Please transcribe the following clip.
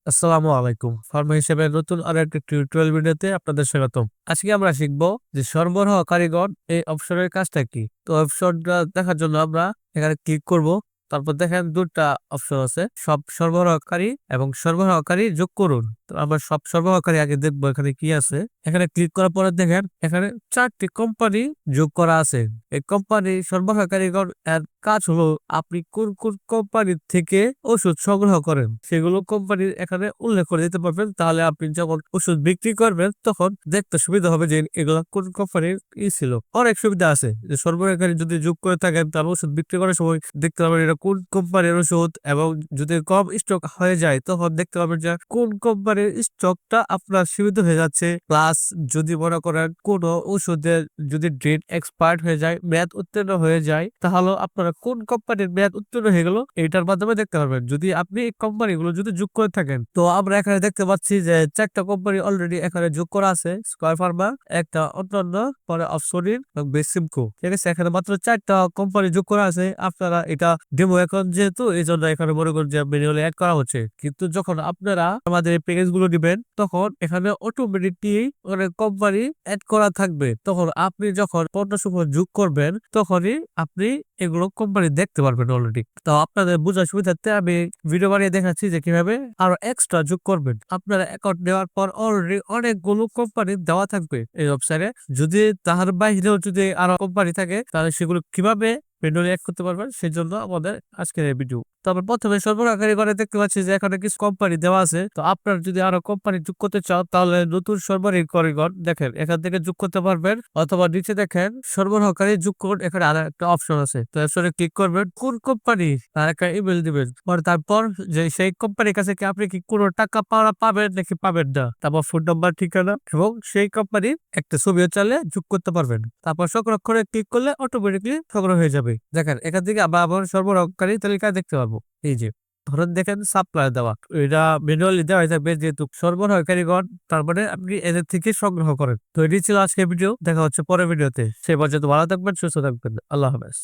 আসসালামু আলাইকুম। ফার্মা হিসেবে নতুন আরো একটা টিউটোরিয়াল ভিডিওতে আপনাদের স্বাগতম। আজকে আমরা শিখব যে সরবরাহ কারিগর এই অপশনের কাজটা কি। তো অপশনটা দেখার জন্য আমরা এখানে ক্লিক করব। তারপর দেখেন দুটা অপশন আছে, সব সরবরাহকারী এবং সরবরাহকারী যোগ করুন। তো আমরা সব সরবরাহকারী আগে দেখবো এখানে কি আছে। এখানে ক্লিক করার পরে দেখেন এখানে 4টি কোম্পানি যোগ করা আছে। এই কোম্পানি সরবরাহকারীগণ এর কাজ হলো আপনি কোন কোন কোম্পানি থেকে ওষুধ সংগ্রহ করেন সেগুলো কোম্পানির এখানে উল্লেখ করে দিতে পারবেন। তাহলে আপনি যখন ওষুধ বিক্রি করবেন তখন দেখতে সুবিধা হবে যে এগুলা কোন কোম্পানির ছিল। অনেক সুবিধা আছে যে সরবরাহকারী যদি যোগ করে থাকেন তাহলে ওষুধ বিক্রি করার সময় দেখতে পারবেন এটা কোন কোম্পানির ওষুধ, এবং যদি কম স্টক হয়ে যায় তখন দেখতে পারবেন যে কোন কোম্পানির স্টকটা আপনার সীমিত হয়ে যাচ্ছে। প্লাস যদি মনে করেন কোন ওষুধের যদি ডেট এক্সপায়ার্ড হয়ে যায়, মেয়াদ উত্তীর্ণ হয়ে যায়, তাহলে আপনারা কোন কোম্পানির মেয়াদ উত্তীর্ণ হয়ে গেল এটার মাধ্যমে দেখতে পারবেন যদি আপনি এই কোম্পানিগুলো যদি যোগ করে থাকেন। তো আমরা এখানে দেখতে পাচ্ছি যে 4টা কোম্পানি অলরেডি এখানে যোগ করা আছে, স্কয়ার ফার্মা, একটা অন্যান্য, পরে অফসরিন এবং বেসিমকো। ঠিক আছে, এখানে মাত্র 4টা কোম্পানি যোগ করা আছে। আপনারা এটা ডেমো এখন যেহেতু এই জন্য এখানে মনে করেন যে ম্যানুয়ালি অ্যাড করা হচ্ছে, কিন্তু যখন আপনারা আমাদের এই প্যাকেজ গুলো দিবেন তখন এখানে অটোমেটিকলি অনেক কোম্পানি অ্যাড করা থাকবে। তখন আপনি যখন পণ্য সমূহ যোগ করবেন তখনই আপনি এগুলো কোম্পানি দেখতে পারবেন অলরেডি। তো আপনাদের বোঝার সুবিধার্থে আমি ভিডিও বানিয়ে দেখাচ্ছি যে কিভাবে আরো এক্সট্রা যোগ করবেন। আপনারা অ্যাকাউন্ট নেওয়ার পর অলরেডি অনেকগুলো কোম্পানি দেওয়া থাকবে এই ওয়েবসাইটে। যদি তার বাইরেও যদি আরো কোম্পানি থাকে তাহলে সেগুলো কিভাবে ম্যানুয়ালি অ্যাড করতে পারবেন সেই জন্য আমাদের আজকের এই ভিডিও। তবে প্রথমে সরবরাহকারী করে দেখতে পাচ্ছি যে এখানে কিছু কোম্পানি দেওয়া আছে। তো আপনার যদি আরো কোম্পানি যোগ করতে চাও তাহলে নতুন সরবরাহকারী দেখেন এখান থেকে যোগ করতে পারবেন, অথবা নিচে দেখেন সরবরাহকারী যোগ করুন, এখানে আর একটা অপশন আছে। তো অপশনে ক্লিক করবেন, কোন কোম্পানি তার একটা ইমেল দিবেন, তারপর যে সেই কোম্পানির কাছে কি আপনি কি কোনো টাকা পাবেন নাকি পাবেন না, তারপর ফোন নাম্বার, ঠিকানা এবং সেই কোম্পানির একটা ছবিও চাইলে যোগ করতে পারবেন। তারপর সংরক্ষণে ক্লিক করলে অটোমেটিকলি সংগ্রহ হয়ে যাবে। দেখেন এখান থেকে আবার সরবরাহকারী তালিকা দেখতে পারবো। এই যে ধরেন দেখেন সাপ্লাই দেওয়া, এটা ম্যানুয়ালি দেওয়া হয়ে যাবে যেহেতু সরবরাহকারীগণ, তার মানে আপনি এদের থেকে সংগ্রহ করেন। তো এটি ছিল আজকের ভিডিও, দেখা হচ্ছে পরের ভিডিওতে। সেই পর্যন্ত ভালো থাকবেন, সুস্থ থাকবেন, আল্লাহ হাফেজ।